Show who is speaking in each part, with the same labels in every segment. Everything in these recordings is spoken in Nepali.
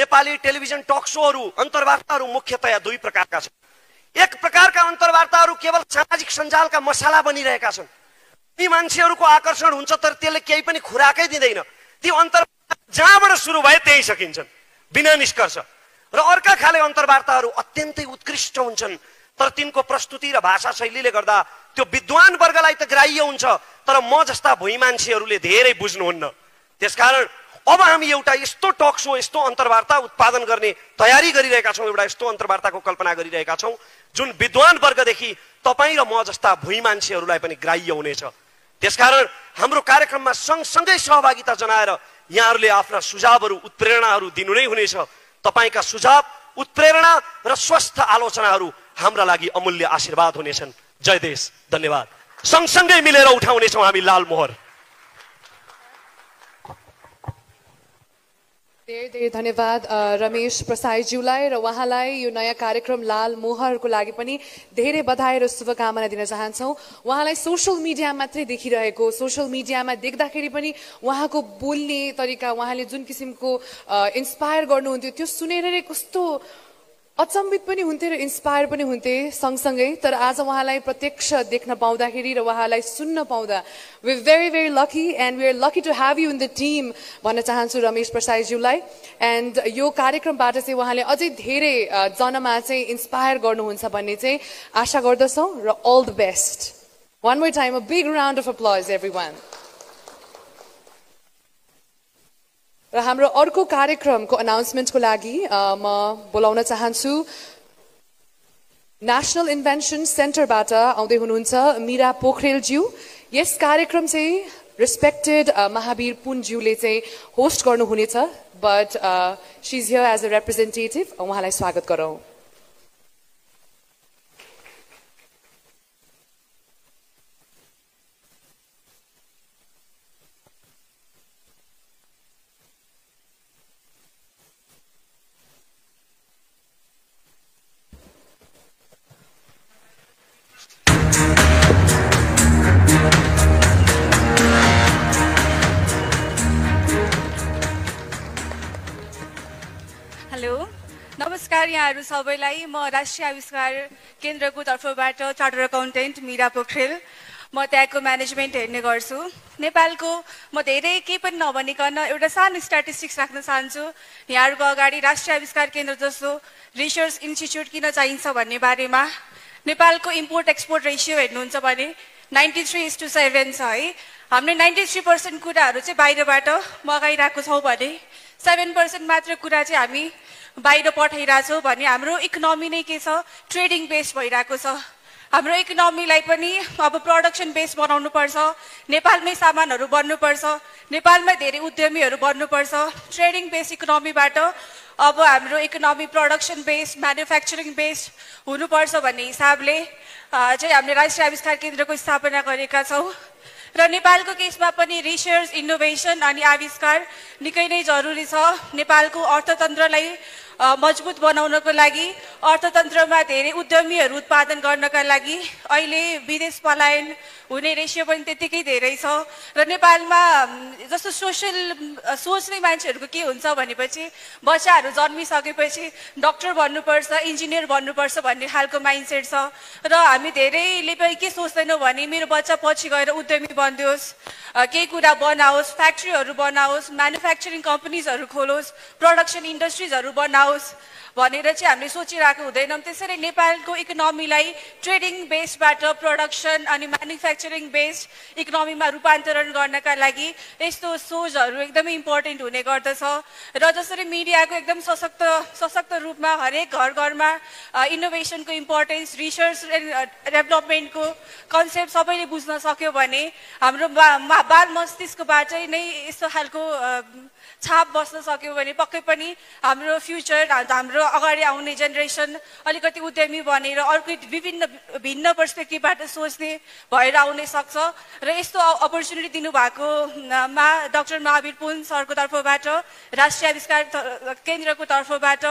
Speaker 1: नेपाली टेलिभिजन टक शोहरू अन्तर्वार्ताहरू मुख्यतया दुई प्रकारका छन्। एक प्रकारका अन्तर्वार्ताहरू केवल सामाजिक सञ्जालका मसाला बनिरहेका छन्। ती मान्छेहरूको आकर्षण हुन्छ तर त्यसले केही पनि खुराकै दिँदैन। ती अन्तर्वार्ता जहाँबाट सुरु भए त्यही सकिन्छन् बिना निष्कर्ष। र अर्का खाले अन्तर्वार्ताहरू अत्यन्तै उत्कृष्ट हुन्छन् तर तिनको प्रस्तुति र भाषा शैलीले गर्दा त्यो विद्वान वर्गलाई त ग्राह्य हुन्छ तर म जस्ता भुइँ मान्छेहरूले धेरै बुझ्नुहुन्न। त्यसकारण अब हामी एउटा यस्तो टक शो यस्तो अन्तर्वार्ता उत्पादन गर्ने तयारी गरिरहेका छौँ। एउटा यस्तो अन्तर्वार्ताको कल्पना गरिरहेका छौँ जुन विद्वान वर्गदेखि तपाईँ र म जस्ता भुइँ मान्छेहरूलाई पनि ग्राह्य हुनेछ। त्यसकारण हाम्रो कार्यक्रममा सँगसँगै सहभागिता जनाएर यहाँहरूले आफ्ना सुझावहरू उत्प्रेरणाहरू दिनु नै हुनेछ। तपाईका सुझाव उत्प्रेरणा र स्वस्थ आलोचनाहरू हाम्रा लागि अमूल्य आशीर्वाद हुनेछन्। जय देश, धन्यवाद। सँगसँगै मिलेर उठाउनेछौँ हामी लाल मोहर।
Speaker 2: धेरै धेरै धन्यवाद रमेश प्रसाईज्यूलाई र उहाँलाई यो नयाँ कार्यक्रम लाल मोहरको लागि पनि धेरै बधाई र शुभकामना दिन चाहन्छौँ। उहाँलाई सोशल मिडिया मात्रै देखिरहेको, सोशल मिडियामा देख्दाखेरि पनि उहाँको बोल्ने तरिका, उहाँले जुन किसिमको इन्स्पायर गर्नुहुन्थ्यो त्यो सुनेर नै कस्तो अचम्बित पनि हुन्थे र इन्स्पायर पनि हुन्थे सँगसँगै। तर आज उहाँलाई प्रत्यक्ष देख्न पाउँदाखेरि र उहाँलाई सुन्न पाउँदा we very very lucky and we are lucky to have you in the team भन्न चाहन्छु रमेश प्रसाईज्यूलाई। एन्ड यो कार्यक्रमबाट चाहिँ उहाँले अझै धेरै जनमा चाहिँ इन्स्पायर गर्नुहुन्छ भन्ने चाहिँ आशा गर्दछौँ र all the best. One more time a big round of applause everyone. र हाम्रो अर्को कार्यक्रमको अनाउन्समेन्टको लागि म बोलाउन चाहन्छु नेसनल इन्भेन्सन सेन्टरबाट आउँदै हुनुहुन्छ मीरा पोखरेलज्यू। यस कार्यक्रम चाहिँ रेस्पेक्टेड महावीर पुनज्यूले चाहिँ होस्ट गर्नुहुनेछ but she is here as a representative. उहाँलाई स्वागत गरौँ।
Speaker 3: यहाँहरू सबैलाई म राष्ट्रिय आविष्कार केन्द्रको तर्फबाट चार्टर अकाउन्टेन्ट मीरा पोखरेल, म त्यहाँको म्यानेजमेन्ट हेर्ने गर्छु। नेपालको म धेरै केही पनि नभनिकन एउटा सानो स्ट्याटिस्टिक्स राख्न चाहन्छु। यहाँहरूको अगाडि राष्ट्रिय आविष्कार केन्द्र जस्तो रिसर्च इन्स्टिच्युट किन चाहिन्छ भन्ने बारेमा। नेपालको इम्पोर्ट एक्सपोर्ट रेसियो हेर्नुहुन्छ भने 93:7 छ है। हामीले 93% कुराहरू चाहिँ बाहिरबाट मगाइरहेको छौँ भने 7% मात्र कुरा चाहिँ हामी बाहिर पठाइरहेछौँ भने हाम्रो इकोनोमी नै के छ, ट्रेडिङ बेस भइरहेको छ। हाम्रो इकोनोमीलाई पनि अब प्रोडक्सन बेस बनाउनु पर्छ, नेपालमै सामानहरू बन्नुपर्छ, नेपालमै धेरै उद्यमीहरू बन्नुपर्छ। ट्रेडिङ बेस इकोनोमीबाट अब हाम्रो economy production base, manufacturing base हुनुपर्छ भन्ने हिसाबले चाहिँ हामीले राष्ट्रिय आविष्कार केन्द्रको स्थापना गरेका छौँ। र नेपालको केसमा पनि रिसर्च, इनोभेसन अनि आविष्कार निकै नै जरुरी छ। नेपालको अर्थतन्त्रलाई मजबुत बनाउनको लागि, अर्थतन्त्रमा धेरै उद्यमीहरू उत्पादन गर्नका लागि अहिले विदेश पलायन हुने रेसियो पनि त्यतिकै धेरै छ। र नेपालमा जस्तो सोच्ने मान्छेहरूको के हुन्छ भनेपछि बच्चाहरू जन्मिसकेपछि डक्टर बन्नुपर्छ, इन्जिनियर बन्नुपर्छ भन्ने खालको माइन्डसेट छ। र हामी धेरैले पनि के सोच्दैनौँ भने मेरो बच्चा पछि गएर उद्यमी बनिदियोस्, केही कुरा बनाओस्, फ्याक्ट्रीहरू बनाओस्, म्यानुफ्याक्चरिङ कम्पनीजहरू खोलोस्, प्रोडक्सन इन्डस्ट्रिजहरू बनाओस् भनेर चाहिँ हामीले सोचिरहेको हुँदैनौँ। त्यसैले नेपालको इकोनोमीलाई ट्रेडिङ बेसबाट प्रोडक्सन अनि म्यानुफ्याक्चरिङ बेस्ड इकोनोमीमा रूपान्तरण गर्नका लागि यस्तो सोचहरू एकदमै इम्पोर्टेन्ट हुने गर्दछ। र जसरी मिडियाको एकदम सशक्त रूपमा हरेक घर घरमा इनोभेसनको इम्पोर्टेन्स, रिसर्च एन्ड डेभलपमेन्टको कन्सेप्ट सबैले बुझ्न सक्यो भने हाम्रो बाल मस्तिष्कबाटै नै यस्तो खालको छाप बस्न सक्यो भने पक्कै पनि हाम्रो फ्युचर, हाम्रो अगाडि आउने जेनेरेसन अलिकति उद्यमी बनेर अर्को भिन्न पर्सपेक्टिभबाट सोच्ने भएर आउन सक्छ। र यस्तो अपर्च्युनिटी दिनुभएकोमा डाक्टर महावीर पुन सरको तर्फबाट, राष्ट्रिय आविष्कार केन्द्रको तर्फबाट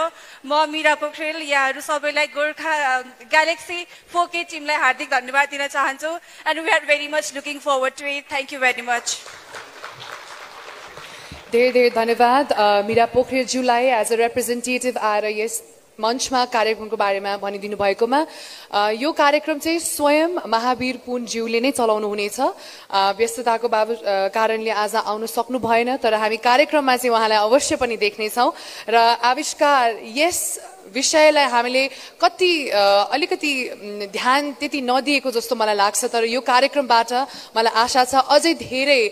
Speaker 3: म मीरा पोखरेल यहाँहरू सबैलाई गोर्खा ग्यालेक्सी 4K टिमलाई हार्दिक धन्यवाद दिन चाहन्छु। And we are very much looking forward to it. Thank you very much.
Speaker 2: धेरै धेरै धन्यवाद मीरा पोखरेलज्यूलाई एज अ रिप्रेजेन्टेटिभ आएर यस मञ्चमा कार्यक्रमको बारेमा भनिदिनु भएकोमा। यो कार्यक्रम चाहिँ स्वयं महावीर पुनज्यूले नै चलाउनु हुनेछ। व्यस्तताको कारणले आज आउन सक्नु भएन, तर हामी कार्यक्रममा चाहिँ उहाँलाई अवश्य पनि देख्नेछौँ। र आविष्कार यस विषयलाई हामीले अलिकति ध्यान त्यति नदिएको जस्तो मलाई लाग्छ, तर यो कार्यक्रमबाट मलाई आशा छ अझै धेरै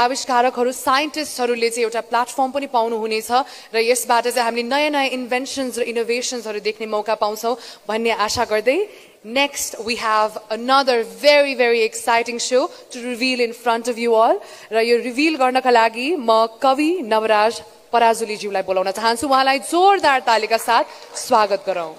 Speaker 2: आविष्कारकहरू साइन्टिस्टहरूले चाहिँ एउटा प्लेटफर्म पनि पाउनुहुनेछ र यसबाट चाहिँ हामीले नयाँ नयाँ इन्भेन्सन्स र इनोभेसन्सहरू देख्ने मौका पाउँछौँ भन्ने आशा गर्दै next we have another very very exciting show to reveal in front of you all र यो रिभिल गर्नका लागि म कवि नवराज पराजुलीज्यूलाई बोलाउन चाहन्छु। उहाँलाई जोरदार तालीका साथ स्वागत गरौँ।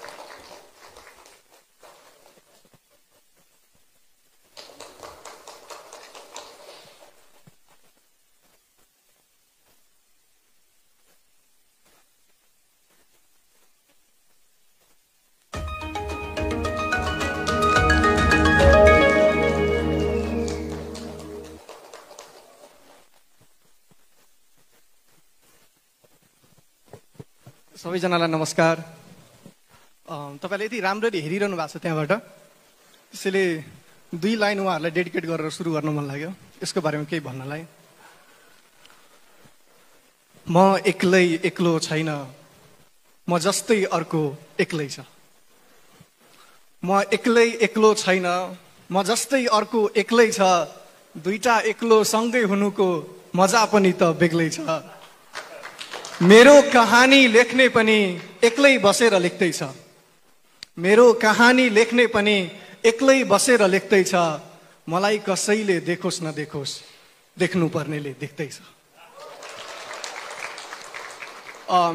Speaker 4: सबैजनालाई नमस्कार। तपाईँले यति राम्ररी हेरिरहनु भएको छ त्यहाँबाट, त्यसैले 2 लाइन उहाँहरूलाई डेडिकेट गरेर सुरु गर्न मन लाग्यो यसको बारेमा केही भन्नलाई। म एक्लो छैन, म जस्तै अर्को एक्लै छ। म एक्लो छैन, म जस्तै अर्को एक्लै छ। दुईटा एक्लो सँगै हुनुको मजा पनि त बेग्लै छ। मेरो कहानी लेख्ने पनि एक्लै बसेर लेख्दैछ। मेरो कहानी लेख्ने पनि एक्लै बसेर लेख्दैछ। मलाई कसैले देखोस् नदेखोस्, देख्नुपर्नेले देख्दैछ।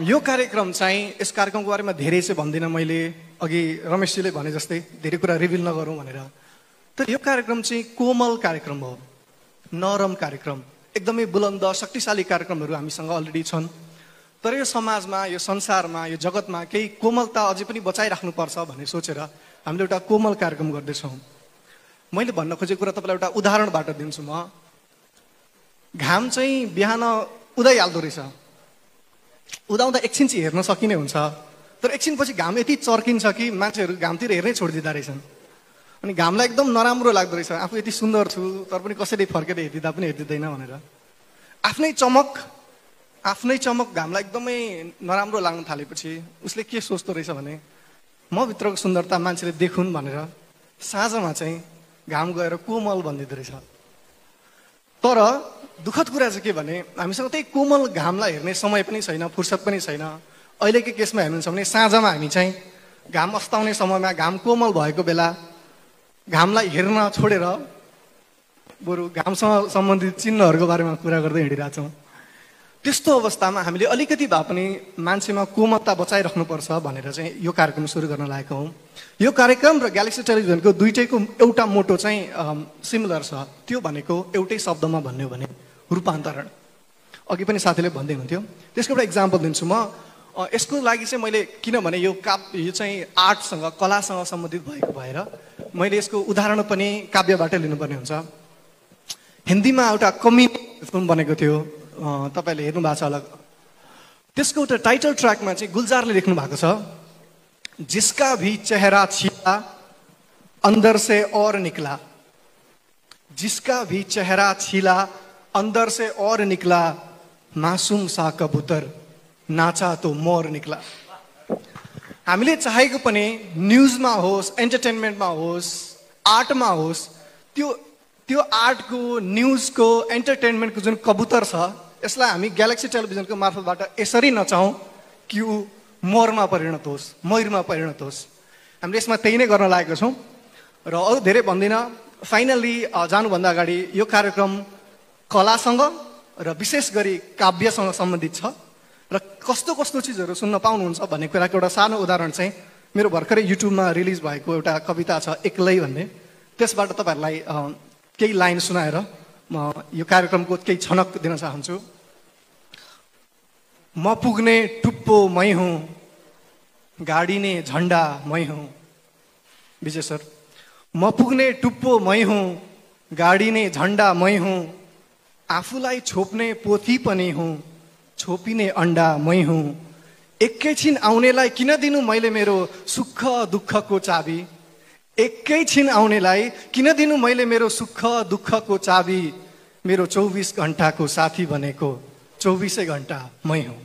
Speaker 4: यो कार्यक्रम चाहिँ, यस कार्यक्रमको बारेमा धेरै चाहिँ भन्दिनँ मैले, अघि रमेशजीले भने जस्तै धेरै कुरा रिभिल नगरौँ भनेर। तर यो कार्यक्रम चाहिँ कोमल कार्यक्रम हो, नरम कार्यक्रम, एकदमै बुलन्द शक्तिशाली कार्यक्रमहरू हामीसँग अलरेडी छन्। तर यो समाजमा, यो संसारमा, यो जगतमा केही कोमलता अझै पनि बचाइराख्नुपर्छ भन्ने सोचेर हामीले एउटा कोमल कार्यक्रम गर्दैछौँ। मैले भन्न खोजेको कुरा तपाईँलाई एउटा उदाहरणबाट दिन्छु म। घाम चाहिँ बिहान उदाइहाल्दो रहेछ, उदाउँदा एकछिन चाहिँ हेर्न सकिने हुन्छ, तर एकछिनपछि घाम यति चर्किन्छ कि मान्छेहरू घामतिर हेर्नै छोडिदिँदा रहेछन्। अनि घामलाई एकदम नराम्रो लाग्दो रहेछ, आफू यति सुन्दर छु तर पनि कसैले फर्केर हेरिदिँदा पनि हेरिदिँदैन भनेर। आफ्नै चमक घामलाई एकदमै नराम्रो लाग्न थालेपछि उसले के सोच्दो रहेछ भने म भित्रको सुन्दरता मान्छेले देखुन् भनेर साँझमा चाहिँ घाम गएर कोमल भनिदिँदो रहेछ। तर दुःखद कुरा चाहिँ के भने हामीसँग त्यही कोमल घामलाई हेर्ने समय पनि छैन, फुर्सद पनि छैन। अहिलेको केसमा हेर्नुहुन्छ भने साँझमा हामी चाहिँ घाम अस्ताउने समयमा, घाम कोमल भएको बेला घामलाई हेर्न छोडेर बरु घामसँग सम्बन्धित चिन्हहरूको बारेमा कुरा गर्दै हिँडिरहेछौँ। त्यस्तो अवस्थामा हामीले अलिकति भए पनि मान्छेमा कोमलता बचाइराख्नुपर्छ भनेर चाहिँ यो कार्यक्रम सुरु गर्न लागेको हौँ। यो कार्यक्रम र ग्यालेक्सी टेलिभिजनको दुईटैको एउटा मोटो चाहिँ सिमिलर छ, त्यो भनेको एउटै शब्दमा भन्यो भने रूपान्तरण। अघि पनि साथीले भन्दै हुन्थ्यो, त्यसको एउटा इक्जाम्पल दिन्छु म। यसको लागि चाहिँ मैले, किनभने यो चाहिँ आर्टसँग, कलासँग सम्बन्धित भएको भएर मैले यसको उदाहरण पनि काव्यबाटै लिनुपर्ने हुन्छ। हिन्दीमा एउटा कमेडी फिल्म बनेको थियो, तपाईँले हेर्नु भएको छ होला। त्यसको एउटा टाइटल ट्र्याकमा चाहिँ गुलजारले लेख्नु भएको छ, जिसका भी चेहरा छिला अंदर से और निकला, जिसका भी चेहरा छिला अंदर से और निकला, मासूम सा कबूतर नाचा तो मोर निकला। हामीले चाहेको पनि न्युजमा होस्, एन्टरटेनमेन्टमा होस्, आर्टमा होस्, त्यो आर्टको, न्युजको, एन्टरटेनमेन्टको जुन कबुतर छ यसलाई हामी ग्यालेक्सी टेलिभिजनको मार्फतबाट यसरी नचाहौँ कि ऊ मोरमा परिणत होस्, मयुरमा परिणत होस्। हामीले यसमा त्यही नै गर्न लागेको छौँ र अरू धेरै भन्दिनँ। फाइनल्ली जानुभन्दा अगाडि यो कार्यक्रम कलासँग र विशेष गरी काव्यसँग सम्बन्धित छ र कस्तो कस्तो चिजहरू सुन्न पाउनुहुन्छ भन्ने कुराको एउटा सानो उदाहरण चाहिँ मेरो भर्खरै युट्युबमा रिलिज भएको एउटा कविता छ एक्लै भन्ने, त्यसबाट तपाईँहरूलाई केही लाइन सुनाएर म यो कार्यक्रमको केही छनक दिन चाहन्छु। म पुग्ने टुप्पो मै हुँ, गाडिने झन्डा मै हुँ। विजय सर। म पुग्ने टुप्पो मै हुँ, गाडिने झन्डा मै हुँ, आफूलाई छोप्ने पोथी पनि हुँ, छोपिने अन्डा मै हुँ, एकैछिन आउनेलाई किन दिनु मैले मेरो सुख दुःखको चाबी, एकैछिन आउनेलाई किन दिनु मैले मेरो सुख दुःखको चाबी, मेरो 24 घण्टाको साथी भनेको 24 घण्टा मै हुँ।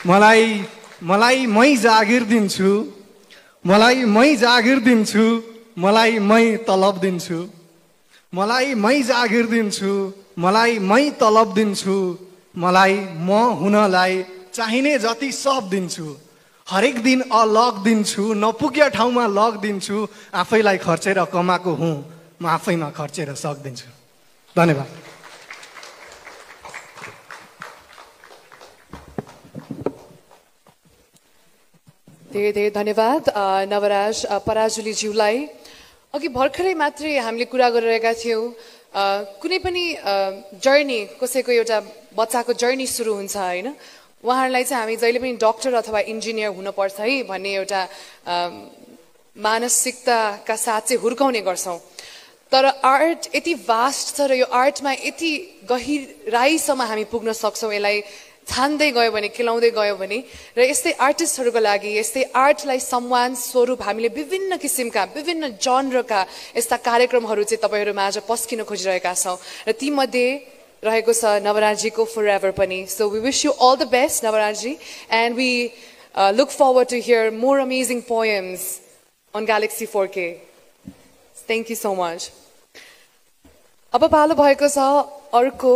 Speaker 4: मलाई मै जागिर दिन्छु, मलाई मै जागिर दिन्छु, मलाई मै तलब दिन्छु, मलाई मै जागिर दिन्छु, मलाई मै तलब दिन्छु, मलाई म हुनलाई चाहिने जति सब दिन्छु, हरेक दिन अलग दिन्छु, नपुग्या ठाउँमा लग दिन्छु, आफैलाई खर्चेर कमाएको हुँ म आफैमा खर्चेर सक्दिन्छु। धन्यवाद।
Speaker 2: धेरै धेरै धन्यवाद नवराज पराजुलीज्यूलाई। अघि भर्खरै मात्रै हामीले कुरा गरिरहेका थियौँ, कुनै पनि जर्नी, कसैको एउटा बच्चाको जर्नी सुरु हुन्छ होइन, उहाँहरूलाई चाहिँ हामी जहिले पनि डक्टर अथवा इन्जिनियर हुनुपर्छ है भन्ने एउटा मानसिकताका साथ चाहिँ हुर्काउने गर्छौँ। तर आर्ट यति भास्ट छ र यो आर्टमा यति गहिराईसम्म हामी पुग्न सक्छौँ, यसलाई छान्दै गयो भने, केलाउँदै गयो भने। र यस्तै आर्टिस्टहरूको लागि यस्तै आर्टलाई सम्मान स्वरूप हामीले विभिन्न किसिमका, विभिन्न जनरका यस्ता कार्यक्रमहरू चाहिँ तपाईँहरू माझ पस्किन खोजिरहेका छौँ र तीमध्ये रहेको छ नवराजजीको फॉरएभर पनि। So we wish you all the best नवराजजी, and we look forward to hear more amazing poems on Galaxy 4K. Thank you so much. अब पालो भएको छ अर्को,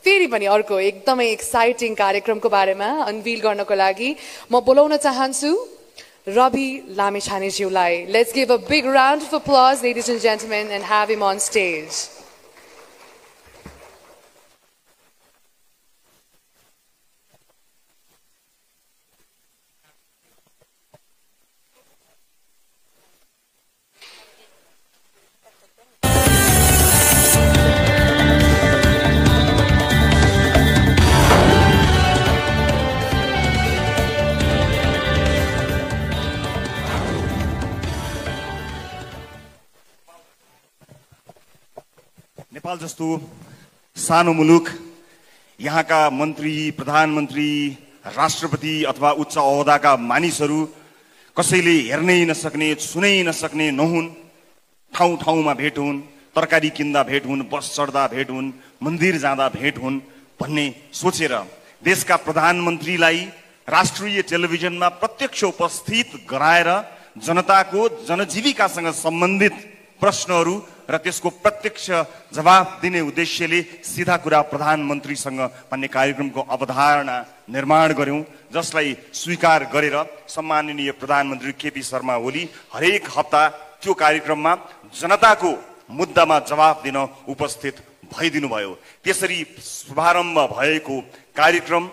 Speaker 2: फेरि पनि अर्को एकदमै एक्साइटिङ कार्यक्रमको बारेमा अनभिल गर्नको लागि म बोलाउन चाहन्छु रवि लामिछानेज्यूलाई। Let's give a big round of applause ladies and gentlemen and have him on stage.
Speaker 5: Nepal जस्तो सानो मुलुक, यहाँका मन्त्री, प्रधानमन्त्री, राष्ट्रपति अथवा उच्च ओहदाका मानिसहरू कसैले हेर्नै नसक्ने, छुनै नसक्ने नहुन्। ठाउँ ठाउँमा भेट हुन्, तरकारी किन्दा भेट हुन्, बस चढ्दा भेट हुन्, मन्दिर जाँदा भेट हुन् भन्ने सोचेर देशका प्रधानमन्त्रीलाई राष्ट्रिय टेलिभिजनमा प्रत्यक्ष उपस्थित गराएर जनताको जनजीविकासँग सम्बन्धित प्रश्नहरू र त्यसको प्रत्यक्ष जवाब दिने उद्देश्यले सीधा कुरा प्रधानमन्त्रीसँग भन्ने कार्यक्रमको अवधारणा निर्माण गर्यौं, जसलाई स्वीकार गरेर सम्माननीय प्रधानमन्त्री केपी शर्मा ओली हरेक हप्ता त्यो कार्यक्रममा जनताको मुद्दामा जवाब दिन उपस्थित भइदिनु भयो। त्यसरी शुभारम्भ भएको कार्यक्रम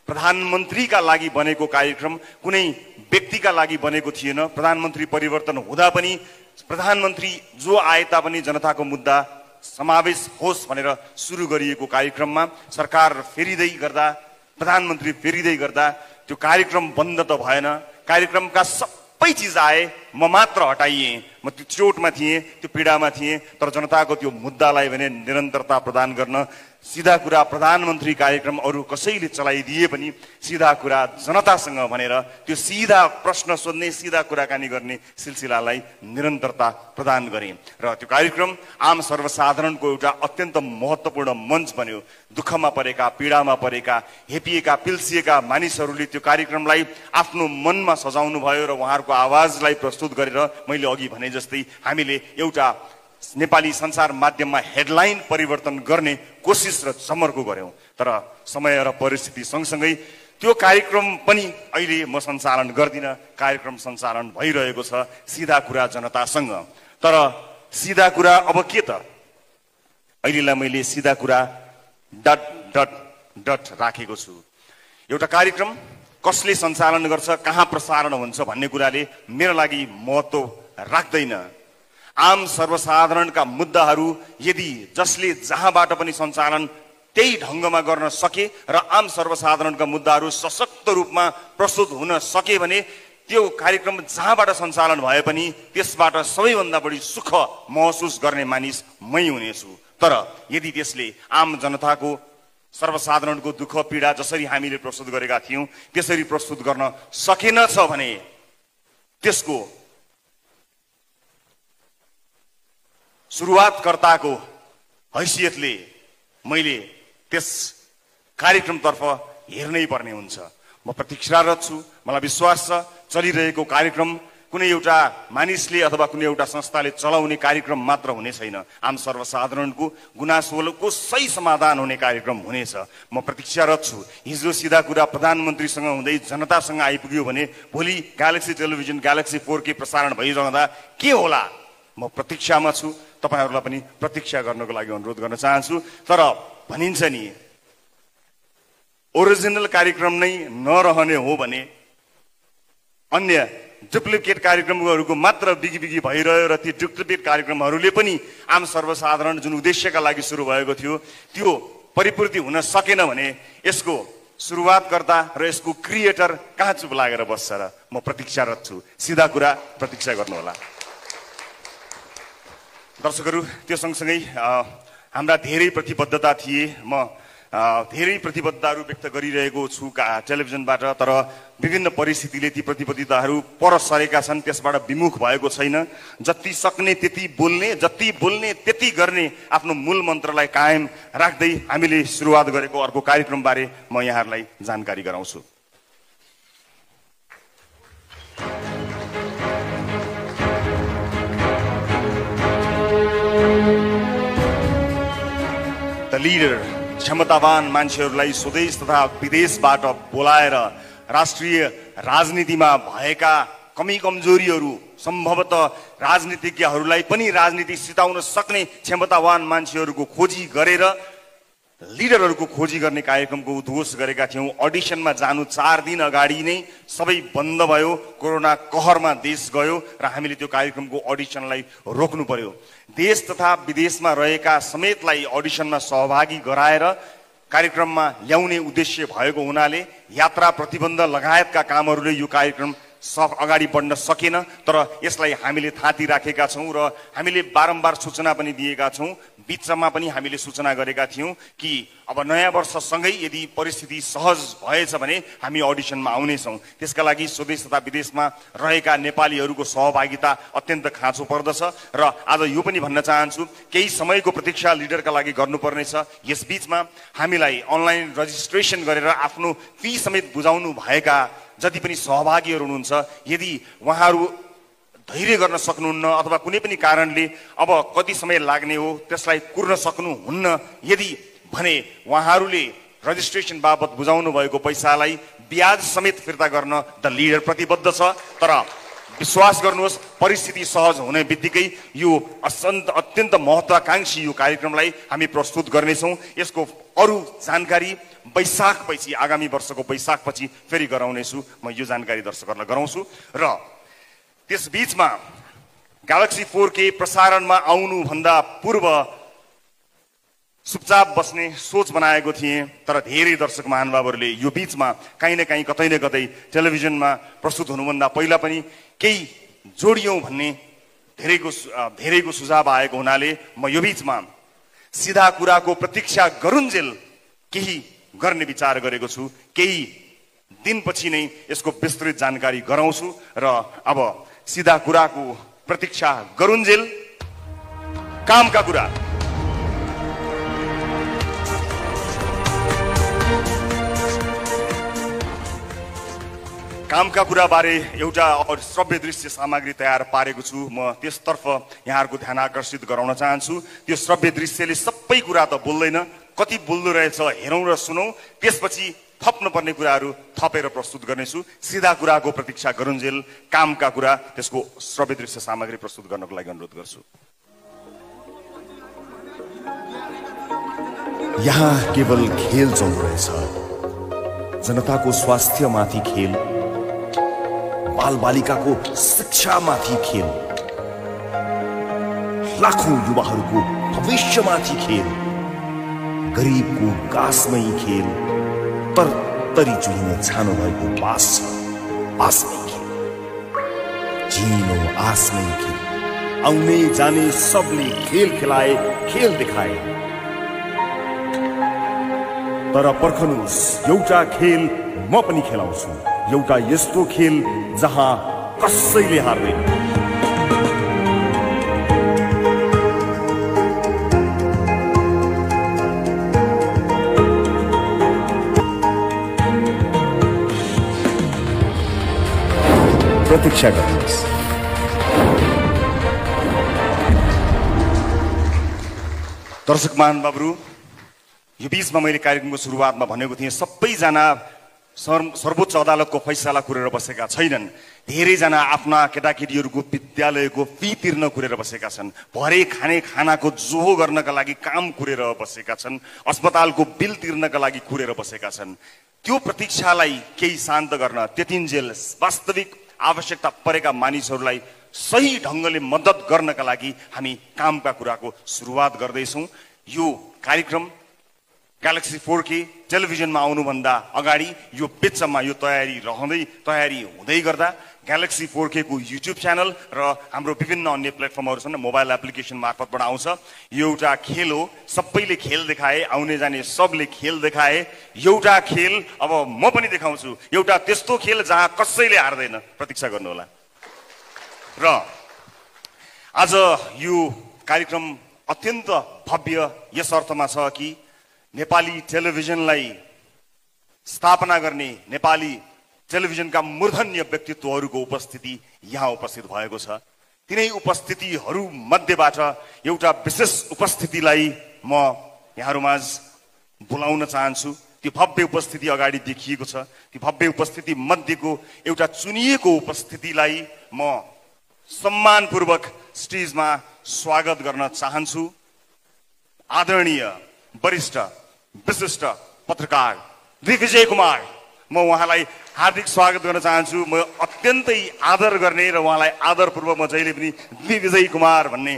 Speaker 5: प्रधानमन्त्रीका लागि बनेको कार्यक्रम कुनै व्यक्तिका लागि बनेको थिएन। प्रधानमन्त्री परिवर्तन हुँदा पनि प्रधानमन्त्री जो आए तापनि जनताको मुद्दा समावेश होस् भनेर सुरु गरिएको कार्यक्रममा सरकार फेरिदै गर्दा, प्रधानमन्त्री फेरिदै गर्दा त्यो कार्यक्रम बन्द त भएन। कार्यक्रमका सबै चिज आए, म मात्र हटाइए। म त्यो चोटमा थिएँ, त्यो पीडामा थिएँ, तर जनताको त्यो मुद्दालाई भने निरन्तरता प्रदान गर्न सीधा कुरा प्रधानमन्त्री कार्यक्रम अरू कसैले चलाइदिए पनि सीधा कुरा जनतासँग भनेर त्यो सीधा प्रश्न सोध्ने, सीधा कुराकानी गर्ने सिलसिलालाई निरन्तरता प्रदान गरे र त्यो कार्यक्रम आम सर्वसाधारणको एउटा अत्यन्त महत्त्वपूर्ण मञ्च बन्यो। दुःखमा परेका, पीडामा परेका, हेपिएका, पिल्सिएका मानिसहरूले त्यो कार्यक्रमलाई आफ्नो मनमा सजाउनु भयो र उहाँहरूको आवाजलाई प्रस्तुत गरेर मैले अघि भने जस्तै हामीले एउटा नेपाली संसार माध्यममा हेडलाइन परिवर्तन गर्ने कोसिस र जमर्को गर्यौं। तर समय र परिस्थिति सँगसँगै त्यो कार्यक्रम पनि अहिले म सञ्चालन गर्दिन। कार्यक्रम सञ्चालन भइरहेको छ सीधा कुरा जनतासँग। तर सीधा कुरा अब के त? अहिलेलाई मैले सीधा कुरा डट डट डट राखेको छु। एउटा कार्यक्रम कसले सञ्चालन गर्छ, कहाँ प्रसारण हुन्छ भन्ने कुराले मेरो लागि महत्त्व राख्दैन। आम सर्वसाधारणका मुद्दाहरू यदि जसले जहाँबाट पनि सञ्चालन त्यही ढङ्गमा गर्न सके र आम सर्वसाधारणका मुद्दाहरू सशक्त रूपमा प्रस्तुत हुन सके भने त्यो कार्यक्रम जहाँबाट सञ्चालन भए पनि त्यसबाट सबैभन्दा बढी सुख महसुस गर्ने मानिस मै हुनेछु। तर यदि त्यसले आम जनताको सर्वसाधारणको दुःख पीडा जसरी हामीले प्रस्तुत गरेका थियौं त्यसरी प्रस्तुत गर्न सकेनछ भने त्यसको सुरुवातकर्ताको हैसियतले मैले त्यस कार्यक्रमतर्फ हेर्नै पर्ने हुन्छ। म प्रतीक्षारत छु। मलाई विश्वास छ चलिरहेको कार्यक्रम कुनै एउटा मानिसले अथवा कुनै एउटा संस्थाले चलाउने कार्यक्रम मात्र हुने छैन, आम सर्वसाधारणको गुनासोको सही समाधान हुने कार्यक्रम हुनेछ। म प्रतीक्षारत छु। हिजो सिधा कुरा प्रधानमन्त्रीसँग हुँदै जनतासँग आइपुग्यो भने भोलि ग्यालेक्सी टेलिभिजन ग्यालेक्सी 4K प्रसारण भइरहँदा के होला? म प्रतीक्षामा छु। तपाईहरुलाई पनि प्रतीक्षा गर्नको लागि अनुरोध गर्न चाहन्छु। तर भनिन्छ नि ओरिजिनल कार्यक्रम नै नरहने हो भने अन्य डुप्लिकेट कार्यक्रमहरूको मात्र बिगी भइरह्यो र ती डुप्लिकेट कार्यक्रमहरूले पनि आम सर्वसाधारण जुन उद्देश्यका लागि सुरु भएको थियो त्यो परिपूर्ति हुन सकेन भने यसको सुरुवातकर्ता र यसको क्रिएटर कहाँ चुप लागेर बस्छ र? म प्रतीक्षारत छु। सिधा कुरा प्रतीक्षा गर्नुहोला। दर्शकहरू, त्यो सँगसँगै हाम्रा धेरै प्रतिबद्धता थिए। म धेरै प्रतिबद्धताहरू व्यक्त गरिरहेको छु टेलिभिजनबाट, तर विभिन्न परिस्थितिले ती प्रतिबद्धताहरू पर सरेका छन्, त्यसबाट विमुख भएको छैन। जति सक्ने त्यति बोल्ने, जति बोल्ने त्यति गर्ने आफ्नो मूल मन्त्रलाई कायम राख्दै हामीले सुरुवात गरेको अर्को कार्यक्रमबारे म यहाँहरूलाई जानकारी गराउँछु। द लिडर क्षमतावान मान्छेहरूलाई स्वदेश तथा विदेशबाट बोलाएर राष्ट्रिय राजनीतिमा भएका कमी कमजोरीहरू, सम्भवतः राजनीतिज्ञहरूलाई पनि राजनीति सिताउन सक्ने क्षमतावान मान्छेहरूको खोजी गरेर लिडरहरूको खोजी गर्ने कार्यक्रमको उद्घोष गरेका थियौं। अडिसनमा जानु 4 दिन अगाडि नै सबै बन्द भयो। कोरोना कहरमा देश गयो र हामीले त्यो कार्यक्रमको अडिसनलाई रोक्नु पर्यो। देश तथा विदेशमा रहेका समेतलाई अडिसनमा सहभागी गराएर कार्यक्रममा ल्याउने उद्देश्य भएको हुनाले यात्रा प्रतिबन्ध लगायतका कामहरूले यो कार्यक्रम अगाडि बढ्न सकेन। तर यसलाई हामीले थाती राखेका छौं र हामीले बारम्बार सूचना पनि दिएका छौं। बीचमा पनि हामीले सूचना गरेका थियौं कि अब नयाँ वर्षसँगै यदि परिस्थिति सहज भएछ भने हामी अडिसनमा आउनेछौं। त्यसका लागि स्वदेश तथा विदेशमा रहेका नेपालीहरूको सहभागिता अत्यन्त खाँचो पर्दछ र आज यो पनि भन्न चाहन्छु, केही समयको प्रतीक्षा लिडरका लागि गर्नुपर्नेछ। यस बीचमा हामीलाई अनलाइन रजिस्ट्रेसन गरेर आफ्नो फी समेत बुझाउनु भएका जति पनि सहभागीहरू हुनुहुन्छ, यदि उहाँहरू धैर्य गर्न सक्नुहुन्न अथवा कुनै पनि कारणले अब कति समय लाग्ने हो त्यसलाई कुर्न सक्नुहुन्न यदि भने उहाँहरूले रजिस्ट्रेसन बाबत बुझाउनु भएको पैसालाई ब्याज समेत फिर्ता गर्न द लिडर प्रतिबद्ध छ। तर विश्वास गर्नुहोस्, परिस्थिति सहज हुने बित्तिकै यो अत्यन्त महत्त्वाकांक्षी यो कार्यक्रमलाई हामी प्रस्तुत गर्नेछौँ। यसको अरू जानकारी वैशाखपछि, आगामी वर्षको वैशाखपछि फेरि गराउनेछु। म यो जानकारी दर्शकहरूलाई गराउँछु। र त्यस बीचमा ग्यालेक्सी 4K प्रसारणमा आउनुभन्दा पूर्व चुपचाप बस्ने सोच बनाएको थिएँ, तर धेरै दर्शक महानुभावहरूले यो बीचमा कहीँ न कहीँ कतै न कतै टेलिभिजनमा प्रस्तुत हुनुभन्दा पहिला पनि केही जोडियौँ भन्ने धेरैको सुझाव आएको हुनाले म यो बीचमा सिधा कुराको प्रतीक्षा गरुन्जेल केही गर्ने विचार गरेको छु। केही दिनपछि नै यसको विस्तृत जानकारी गराउँछु र अब सिधा कुराको प्रतीक्षा गरुन्जेल कामका कुरा। कामका कुरा बारे एउटा श्रव्य दृश्य सामग्री तयार पारेको छु। म त्यसतर्फ यहाँहरूको ध्यान आकर्षित गराउन चाहन्छु। त्यो श्रव्य दृश्यले सबै कुरा त बोल्दैन, कति बोल्दो रहेछ हेरौँ र सुनौँ, त्यसपछि थप्नु पर्ने कुराहरू थपेर प्रस्तुत गर्नेछु। सिधा कुराको प्रतीक्षा गरुन्जेल कामका कुरा, त्यसको श्रव्य दृश्य सामग्री प्रस्तुत गर्नको लागि अनुरोध गर्छु।
Speaker 6: यहाँ केवल खेल चल्दैछ, जनताको स्वास्थ्यमाथि खेल, बालबालिकाको शिक्षामाथि खेल, लाखौं युवाहरूको भविष्यमाथि खेल, गरिबको गाँसमै खेल, तर तरी चुहिने छानो भएको बास छ, आसमै खेल, जिनो आसमै खेल, आउने जाने सबले खेल खेलाए, खेल देखाए। तर पर्खनुस्, एउटा खेल म पनि खेलाउँछु, एउटा यस्तो खेल जहाँ कसैले हार्दैन। प्रतीक्षा गर्नुहोस्।
Speaker 5: दर्शक महानुभावहरू, यो बीचमा मैले कार्यक्रमको सुरुवातमा भनेको थिएँ सबैजना सर्वोच्च अदालतको फैसला कुरेर बसेका छैनन्। धेरैजना आफ्ना केटाकेटीहरूको विद्यालयको फी तिर्न कुरेर बसेका छन्, भरे खाने खानाको जोहो गर्नका लागि काम कुरेर बसेका छन्, अस्पतालको बिल तिर्नका लागि कुरेर बसेका छन्। त्यो प्रतीक्षालाई केही शान्त गर्न, त्यतिन्जेल वास्तविक आवश्यकता परेका मानिसहरूलाई सही ढङ्गले मद्दत गर्नका लागि हामी कामका कुराको सुरुवात गर्दैछौँ। यो कार्यक्रम ग्यालेक्सी 4K टेलिभिजनमा आउनुभन्दा अगाडि यो बिचमा यो तयारी हुँदै गर्दा ग्यालेक्सी 4K को युट्युब च्यानल र हाम्रो विभिन्न अन्य प्लेटफर्महरू छन्, मोबाइल एप्लिकेसन मार्फतबाट आउँछ। यो एउटा खेल हो, सबैले खेल देखाए, आउने जाने सबले खेल देखाए। एउटा खेल अब म पनि देखाउँछु, एउटा त्यस्तो खेल जहाँ कसैले हार्दैन। प्रतीक्षा गर्नुहोला। र आज यो कार्यक्रम अत्यन्त भव्य यस अर्थमा छ कि नेपाली टेलिभिजनलाई स्थापना गर्ने नेपाली टेलिभिजनका मूर्धन्य व्यक्तित्वहरूको उपस्थिति यहाँ उपस्थित भएको छ। तिनै उपस्थितिहरू मध्येबाट एउटा विशेष उपस्थितिलाई म यहाँहरूमाझ बोलाउन चाहन्छु। त्यो भव्य उपस्थिति अगाडि देखिएको छ। त्यो भव्य उपस्थिति मध्येको एउटा चुनिएको उपस्थितिलाई म सम्मानपूर्वक स्टेजमा स्वागत गर्न चाहन्छु। आदरणीय वरिष्ठ विशिष्ट पत्रकार दिग्विजय कुमार, म उहाँलाई हार्दिक स्वागत गर्न चाहन्छु। म अत्यन्तै आदर गर्ने र उहाँलाई आदरपूर्वक म जहिले पनि दिग्विजय कुमार भन्ने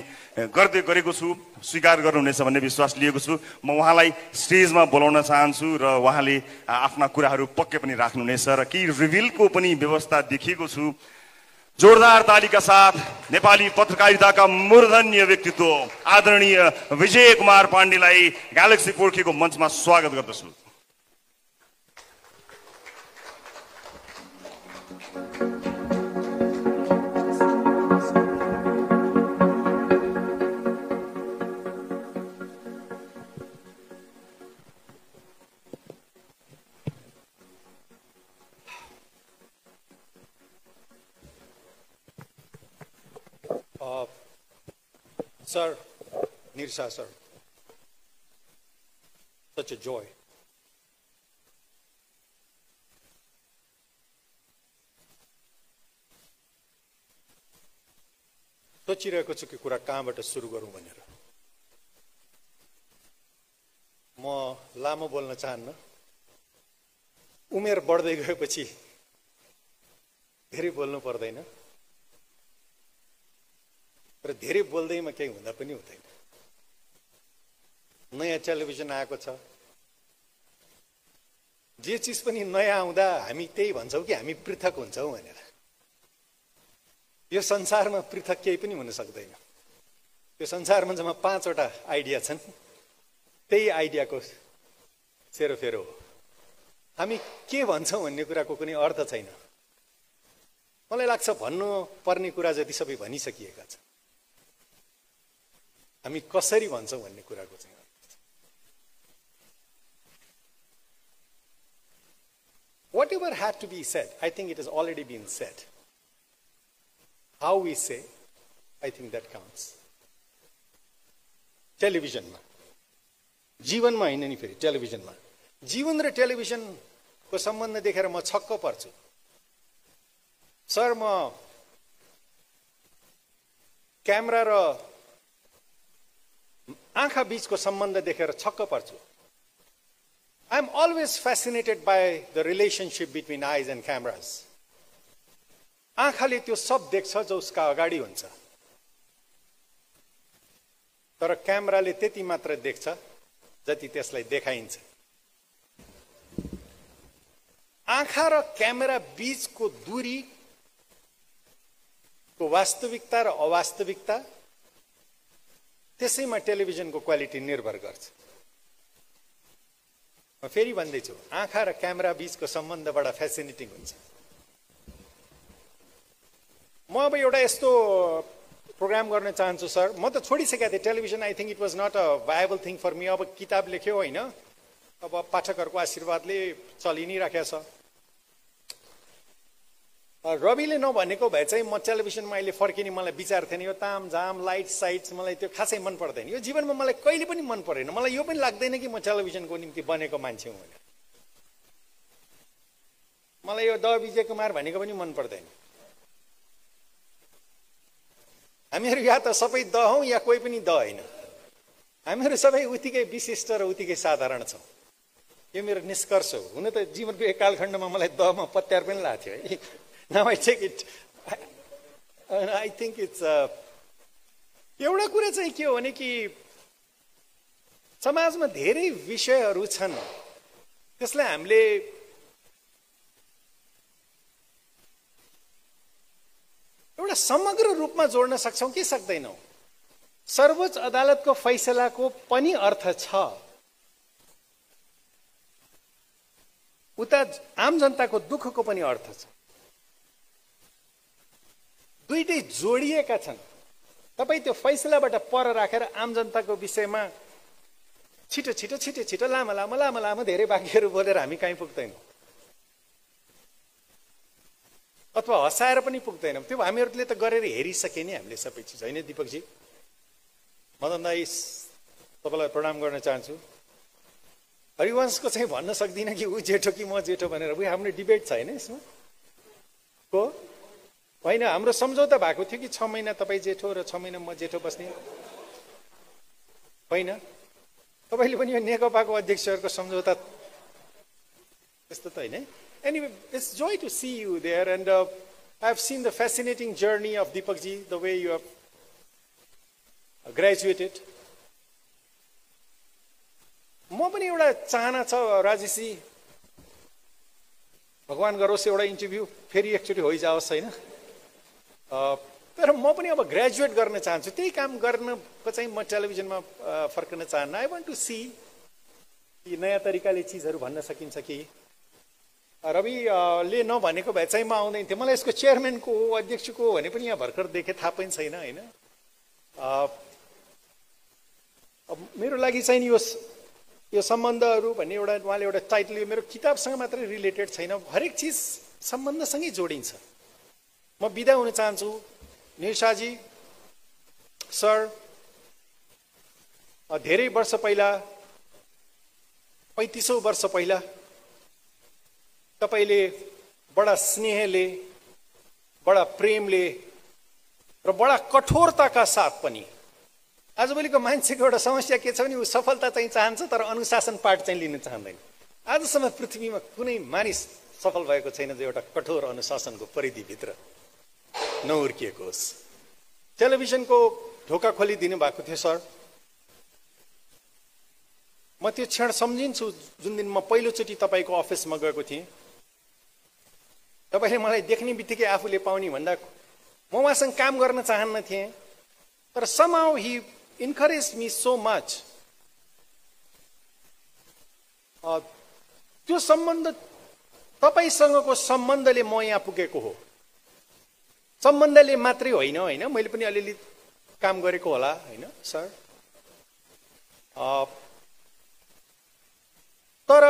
Speaker 5: गरेको छु, स्वीकार गर्नुहुनेछ भन्ने विश्वास लिएको छु। म उहाँलाई स्टेजमा बोलाउन चाहन्छु र उहाँले आफ्ना कुराहरू पक्कै पनि राख्नुहुनेछ र केही रिभिलको पनि व्यवस्था देखेको छु। जोरदार तालीका साथ नेपाली पत्रकारिताका मूर्धन्य व्यक्तित्व आदरणीय विजय कुमार पाण्डेलाई ग्यालेक्सी 4K को मञ्चमा स्वागत गर्दछु।
Speaker 7: Sir, Nirsa sir, such a joy. सोचिरहेको छु कि कुरा कहाँबाट सुरु गरौँ भनेर। म लामो बोल्न चाहन्न। उमेर बढ्दै गएपछि धेरै बोल्नु पर्दैन र धेरै बोल्दैमा केही हुँदा पनि हुँदैन। नयाँ टेलिभिजन आएको छ, जे चिज पनि नयाँ आउँदा हामी त्यही भन्छौँ कि हामी पृथक हुन्छौँ भनेर। यो संसारमा पृथक केही पनि हुन सक्दैन। यो संसारमा जम्मा 5वटा आइडिया छन्, त्यही आइडियाको सेरोफेरो हो। हामी के भन्छौँ भन्ने कुराको कुनै अर्थ छैन। मलाई लाग्छ भन्नु पर्ने कुरा जति सबै भनिसकिएका छन्। हामी कसरी भन्छौँ भन्ने कुराको चाहिँ whatever had to be said, I think it has already been said. How we say, I think that counts. टेलिभिजनमा, जीवनमा हैन नि, फेरि टेलिभिजनमा जीवन र टेलिभिजनको सम्बन्ध देखेर म छक्क पर्छु। सर, म क्यामेरा र आँखा बीचको सम्बन्ध देखेर छक्क पर्छु। I am always fascinated by the relationship between eyes and cameras. आँखाले त्यो सब देख्छ जो उसका अगाडि हुन्छ, तर क्यामेराले त्यति मात्र देख्छ जति त्यसलाई देखाइन्छ। आँखा र क्यामेरा बीचको दूरी को वास्तविकता र अवास्तविकता, त्यसैमा टेलिभिजनको क्वालिटी निर्भर गर्छ। म फेरि भन्दैछु, आँखा र क्यामेरा बीचको सम्बन्ध बडा फ्यासिनेटिङ हुन्छ। म अब एउटा यस्तो प्रोग्राम गर्न चाहन्छु सर। म त छोडिसकेको थिएँ television. I think it was not a viable thing for me. अब किताब लेख्यो होइन, अब पाठकहरूको आशीर्वादले चलि नै राखेको छ। रविले नभनेको भए चाहिँ म टेलिभिजनमा अहिले फर्किने मलाई विचार थिएन। यो तामझाम लाइट साइट्स मलाई त्यो खासै मन पर्दैन। यो जीवनमा मलाई कहिले पनि मन परेन। मलाई यो पनि लाग्दैन कि म टेलिभिजनको निम्ति बनेको मान्छे हुँ भनेर। मलाई यो द विजय कुमार भनेको पनि मन पर्दैन। हामीहरू या त सबै द हौँ या कोही पनि द होइन। हामीहरू सबै उत्तिकै विशिष्ट र उत्तिकै साधारण छौँ। यो मेरो निष्कर्ष हो। हुन त जीवनको एक कालखण्डमा मलाई दमा पत्यार पनि लाग्थ्यो है। Now I take it. I think it's एउटा कुरा चाहिँ के हो भने कि समाजमा धेरै विषयहरू छन्, त्यसलाई हामीले एउटा समग्र रूपमा जोड्न सक्छौँ कि सक्दैनौँ। सर्वोच्च अदालतको फैसलाको पनि अर्थ छ, उता आम जनताको दुःखको पनि अर्थ छ। दुईटै जोडिएका छन्। तपाईँ त्यो फैसलाबाट पर राखेर आम जनताको विषयमा छिटो छिटो छिटो छिटो लामो लामो लामो लामो धेरै वाक्यहरू बोलेर हामी कहीँ पुग्दैनौँ, अथवा हँसाएर पनि पुग्दैनौँ। त्यो हामीहरूले त गरेर हेरिसके नि हामीले सबै चिज, होइन दिपकजी? मदन दाई, तपाईँलाई प्रणाम गर्न चाहन्छु। हरिवंशको चाहिँ भन्न सक्दिनँ कि ऊ जेठो कि म जेठो भनेर। उयो हाम्रो डिबेट छ होइन यसमा को होइन। हाम्रो सम्झौता भएको थियो कि 6 महिना तपाईँ जेठो र 6 महिना म जेठो बस्ने होइन। तपाईँले पनि यो नेकपाको अध्यक्षहरूको सम्झौता त्यस्तो त होइन। Anyway, it's joy to see you there, and I've seen the fascinating journey of Deepakji, the way you have graduated. म पनि एउटा चाहना छ राजेशजी, भगवान गरोस् एउटा इन्टरभ्यू फेरि एकचोटि होइजाओस् होइन। तर म पनि अब ग्रेजुएट गर्न चाहन्छु। त्यही काम गर्नको चाहिँ म टेलिभिजनमा फर्कन चाहन्न। आई वान्ट टु सी कि नयाँ तरिकाले चिजहरू भन्न सकिन्छ कि। रविले नभनेको भए चाहिँ म आउँदैन थिएँ। मलाई यसको चेयरम्यानको हो अध्यक्षको हो भने पनि यहाँ भर्खर देखेँ, थाहा पनि छैन होइन। मेरो लागि चाहिँ यो सम्बन्धहरू भन्ने एउटा उहाँले एउटा टाइटल, यो मेरो किताबसँग मात्रै रिलेटेड छैन, हरेक चिज सम्बन्धसँगै जोडिन्छ। म बिदा हुन चाहन्छु। निरशाजी सर, धेरै वर्ष पहिला, 3500 वर्ष पहिला तपाईले बडा स्नेहले, बडा प्रेमले र बडा कठोरताका साथ पनि, आजभोलिको मान्छेको एउटा समस्या के छ भने ऊ सफलता चाहिँ चाहन्छ तर अनुशासन पाठ चाहिँ लिन चाहँदैन। आजसम्म पृथ्वीमा कुनै मानिस सफल भएको छैन जो एउटा कठोर अनुशासनको परिधिभित्र नहुर्किएको होस्। टेलिभिजनको ढोका खोलिदिनु भएको थियो सर। म त्यो क्षण सम्झिन्छु जुन दिन म पहिलोचोटि तपाईँको अफिसमा गएको थिएँ। तपाईँले मलाई देख्ने बित्तिकै आफूले पाउने भन्दा म उहाँसँग काम गर्न चाहन्न थिएँ, तर somehow he encouraged me so much. त्यो सम्बन्ध, तपाईँसँगको सम्बन्धले म यहाँ पुगेको हो। सम्बन्धले मात्रै होइन, होइन मैले पनि अलिअलि काम गरेको होला होइन सर। तर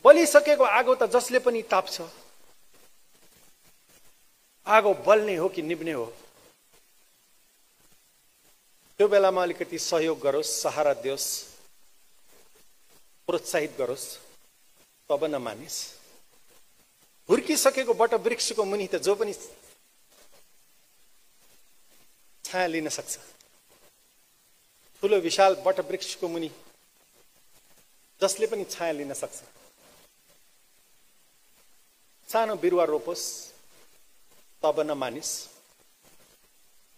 Speaker 7: बलिसकेको आगो त जसले पनि ताप्छ। आगो बल्ने हो कि निभ्ने हो, त्यो बेलामा अलिकति सहयोग गरोस्, सहारा दियोस्, प्रोत्साहित गरोस्, तब नमानिस्। हुर्किसकेको वटवृक्षको मुनि त जो पनि छाया लिन सक्छ। ठुलो विशाल वटवृक्षको मुनि जसले पनि छाया लिन सक्छ। सानो बिरुवा रोपोस्, तब नमानिस्।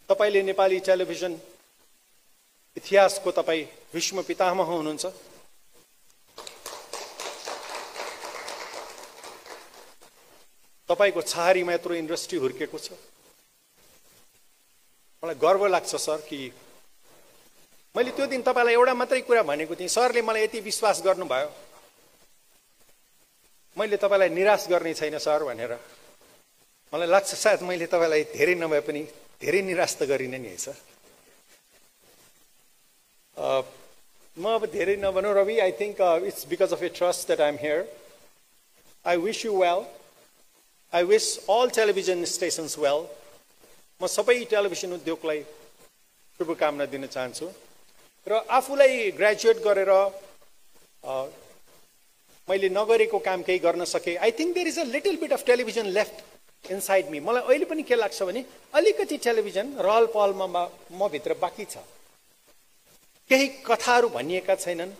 Speaker 7: तपाईले नेपाली टेलिभिजन इतिहासको तपाईँ विश्व पितामह हुनुहुन्छ। तपाईको छहारीमा यत्रो इन्डस्ट्री हुर्केको छ। मलाई गर्व लाग्छ सर कि मैले त्यो दिन तपाईलाई एउटा मात्रै कुरा भनेको थिएँ, सरले मलाई यति विश्वास गर्नुभयो, मैले तपाईलाई निराश गर्ने छैन सर भनेर। मलाई लाग्छ सायद मैले तपाईलाई धेरै नभए पनि धेरै निराश त गरिनँ नि है सर। म अब धेरै नभनौँ Ravi, I think it's because of a trust that I am here. I wish you well, I wish all television stations well. म सबै टेलिभिजन उद्योगलाई शुभकामना दिन चाहन्छु र आफूलाई ग्रेजुएट गरेर मैले नगरेको काम केही गर्न सके। I think there is a little bit of television left inside me. मलाई अहिले पनि के लाग्छ भने अलिकति टेलिभिजन रहल पहलमा म भित्र बाँकी छ। केही कथाहरू भनिएका छैनन्,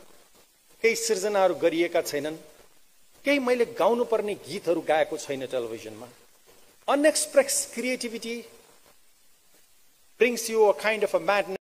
Speaker 7: केही सृजनाहरू गरिएका छैनन्, केही मैले गाउनु पर्ने गीतहरू गाएको छैन टेलिभिजनमा। Unexpressed creativity brings you a kind of a madness